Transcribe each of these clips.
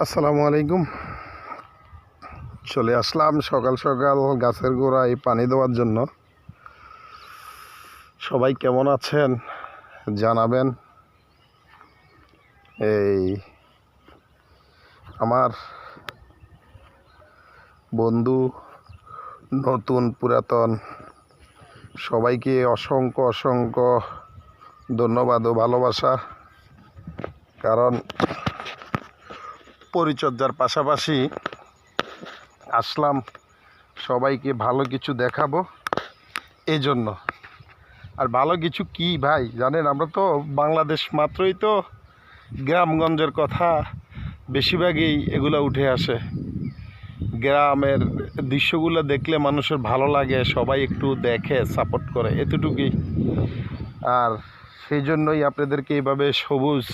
আসসালামু আলাইকুম। চলে আসলাম সকাল সকাল গাছের গোড়ায় পানি দেওয়ার জন্য। সবাই কেমন আছেন জানাবেন। এই আমার বন্ধু, নতুন পুরাতন সবাইকে অসংখ্য অসংখ্য ধন্যবাদ ও ভালোবাসা। কারণ পরিচর্যার পাশাপাশি আসলাম সবাইকে ভালো কিছু দেখাবো এই জন্য। আর ভালো কিছু কি ভাই জানেন, আমরা তো বাংলাদেশ মাত্রই তো গ্রামগঞ্জের কথা বেশিরভাগই এগুলো উঠে আসে। গ্রামের দৃশ্যগুলো দেখলে মানুষের ভালো লাগে, সবাই একটু দেখে, সাপোর্ট করে, এতটুকুই। আর সেই জন্যই আপনাদেরকে এইভাবে সবুজ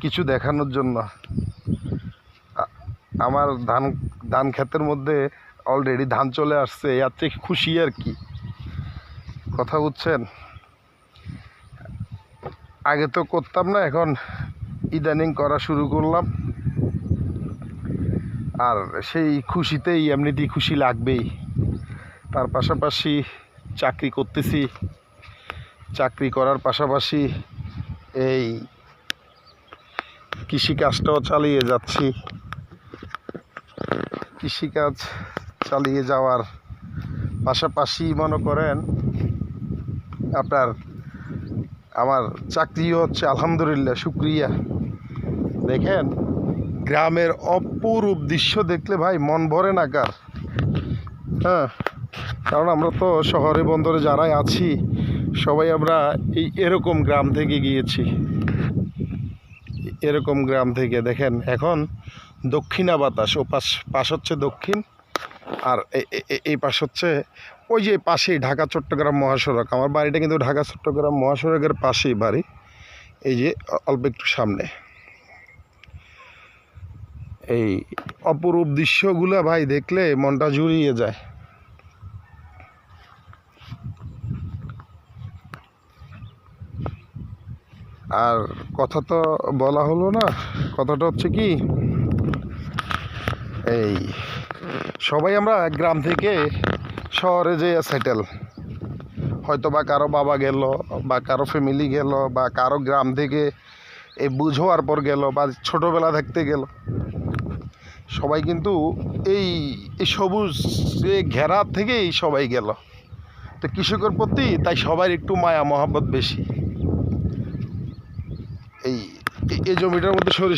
কিছু দেখানোর জন্য। আমার ধান ক্ষেতের মধ্যে অলরেডি ধান চলে আসছে, এর থেকে খুশি আর কি। কথা বুঝছেন? আগে তো করতাম না, এখন ইদানিং করা শুরু করলাম। আর সেই খুশিতেই এমনিতেই খুশি লাগবেই। তার পাশাপাশি চাকরি করতেছি, চাকরি করার পাশাপাশি এই কৃষিকাজটাও চালিয়ে যাচ্ছি। কৃষিকাজ চালিয়ে যাওয়ার পাশাপাশি মনে করেন আপনার আমার চাকরিও হচ্ছে, আলহামদুলিল্লাহ, শুক্রিয়া। দেখেন গ্রামের অপরূপ দৃশ্য দেখলে ভাই মন ভরে না কার? হ্যাঁ, কারণ আমরা তো শহরে বন্দরে যারাই আছি সবাই আমরা এরকম গ্রাম থেকে গিয়েছি। এরকম গ্রাম থেকে দেখেন এখন দক্ষিণা বাতাস, ও পাশ হচ্ছে দক্ষিণ, আর এই পাশ হচ্ছে ওই যে পাশেই ঢাকা চট্টগ্রাম মহাসড়ক। আমার বাড়িটা কিন্তু ঢাকা চট্টগ্রাম মহাসড়কের পাশেই বাড়ি, এই যে অল্প একটু সামনে। এই অপরূপ দৃশ্যগুলো ভাই দেখলে মনটা জুড়িয়ে যায়। আর কথা তো বলা হলো না, কথাটা হচ্ছে কি, এই সবাই আমরা গ্রাম থেকে শহরে যেয়ে সেটেল। হয়তো বা কারো বাবা গেল, বা কারো ফ্যামিলি গেল, বা কারো গ্রাম থেকে এই বুঝ হওয়ার পর গেল, বা ছোটোবেলা থাকতে গেল। সবাই কিন্তু এই সবুজ ঘেরা থেকেই সবাই গেল। তো কৃষকের প্রতি তাই সবার একটু মায়া মহব্বত বেশি। এই জমিটার মধ্যে সরিষা